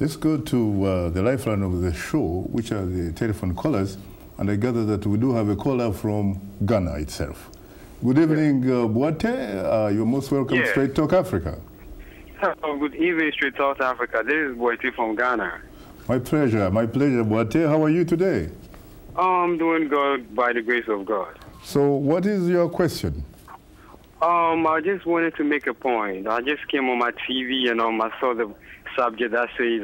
Let's go to the lifeline of the show, which are the telephone callers, and I gather that we do have a caller from Ghana itself. Good evening, Boate. You're most welcome to Straight Talk Africa. Good evening, Straight Talk Africa. This is Boate from Ghana. My pleasure, Boate. How are you today? I'm doing good by the grace of God. So what is your question? I just wanted to make a point. I just came on my TV and I saw the subject that says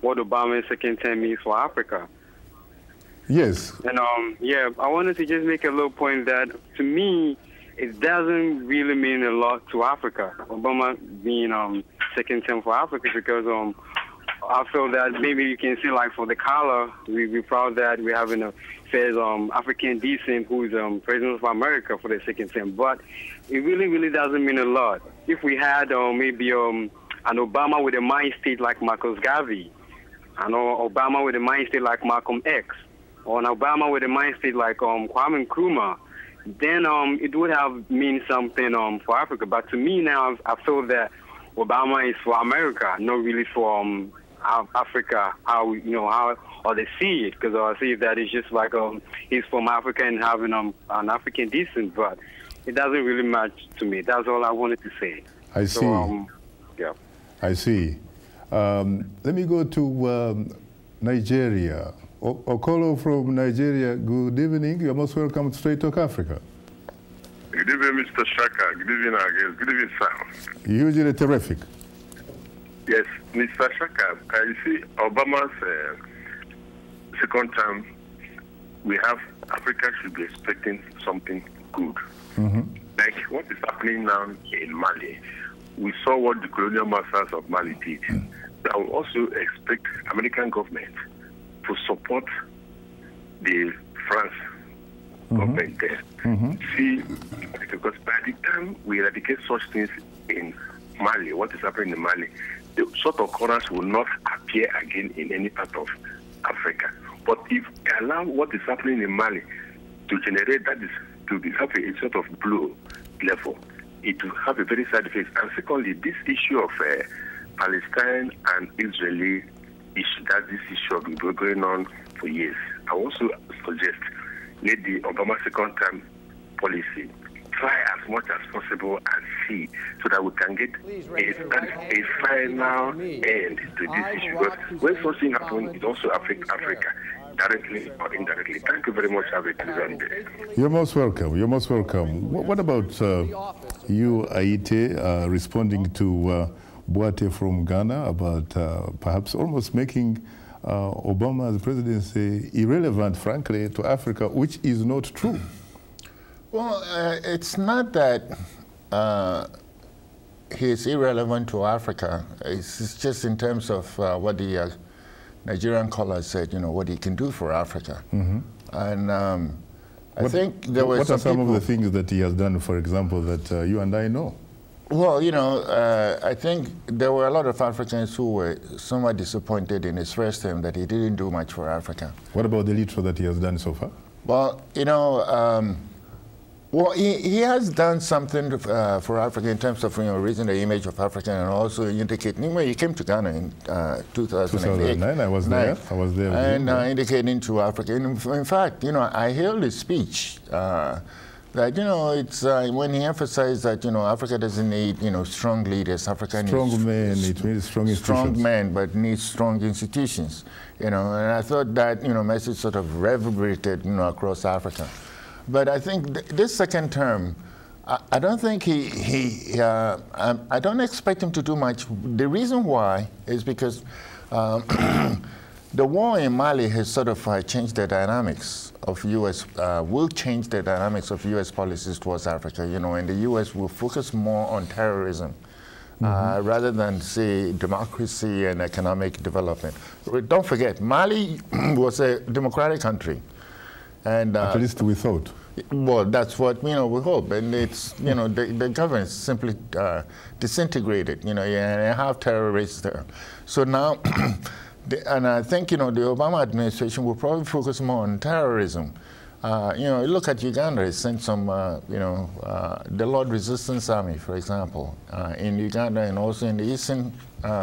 what Obama's second term means for Africa. Yes. And yeah, I wanted to just make a little point that to me, it doesn't really mean a lot to Africa. Obama being second term for Africa because I feel that maybe you can see like for the color, we're proud that we're having a first African descent who is president of America for the second term. But it really doesn't mean a lot. If we had maybe an Obama with a mind state like Marcus Garvey, and Obama with a mind state like Malcolm X, or an Obama with a mind state like Kwame Nkrumah, then it would have mean something for Africa. But to me now, I feel that Obama is for America, not really for Africa, how or they see it, because I see that it's just like he's from Africa and having an African descent, but it doesn't really match to me. That's all I wanted to say. I see. So, yeah. I see. Let me go to Nigeria. Okolo from Nigeria, good evening. You're most welcome to Straight Talk Africa. Good evening, Mr. Shaka. Good evening, again. Good evening, sir. Hugely terrific. Yes, Mr. Shaka, you see, Obama's second term, Africa should be expecting something good. Like what is happening now in Mali. We saw what the colonial masters of Mali did. I would also expect American government to support the France government there. See, because by the time we eradicate such things in Mali, what is happening in Mali, the sort of occurrence will not appear again in any part of Africa. But if we allow what is happening in Mali to generate, that is to have a sort of blue level, it will have a very side effect. And secondly, this issue of Palestine and Israeli issue, that this issue has been going on for years. I also suggest let the Obama second term policy try as much as possible and see so that we can get a final end to this issue. Because when such thing happens, it also affects Africa, directly or indirectly. Thank you very much. Have a pleasant day. You're most welcome. You're most welcome. What about you, Ayittey, responding to Boate from Ghana about perhaps almost making Obama's presidency irrelevant, frankly, to Africa, which is not true? Well, it's not that he's irrelevant to Africa. It's just in terms of what the Nigerian caller said, what he can do for Africa. And I think there were what are some of the things that he has done, for example, that you and I know? Well, I think there were a lot of Africans who were somewhat disappointed in his first term that he didn't do much for Africa. What about the little that he has done so far? Well, well, he has done something for Africa in terms of raising the image of Africa and also indicating. Well, he came to Ghana in 2008. 2009, I was there. I was there. And indicating to Africa. In fact, I hailed his speech. That it's when he emphasized that Africa doesn't need strong leaders. Africa needs strong men. It needs strong institutions. Strong men, but needs strong institutions. And I thought that message sort of reverberated across Africa. But I think this second term, I don't think I don't expect him to do much. The reason why is because the war in Mali has sort of changed the dynamics of U.S., will change the dynamics of U.S. policies towards Africa, and the U.S. will focus more on terrorism rather than, say, democracy and economic development. Don't forget, Mali was a democratic country. And, at least we thought. Well, that's what we hope, and it's the government simply disintegrated. You have terrorists there. So now, and I think the Obama administration will probably focus more on terrorism. Look at Uganda. It sent some, the Lord Resistance Army, for example, in Uganda and also in the eastern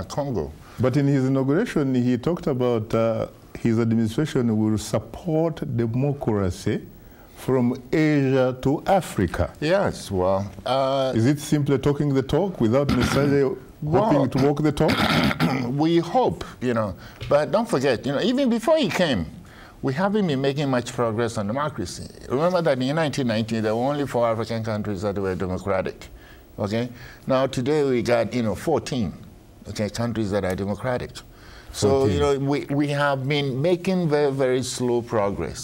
Congo. But in his inauguration, he talked about his administration will support democracy from Asia to Africa. Yes, well... is it simply talking the talk without necessarily hoping to walk the talk? We hope, you know. But don't forget, you know, even before he came, we haven't been making much progress on democracy. Remember that in 1990, there were only 4 African countries that were democratic, okay? Now, today we got, you know, 14, okay, countries that are democratic. So, 14. You know, we have been making very, very slow progress.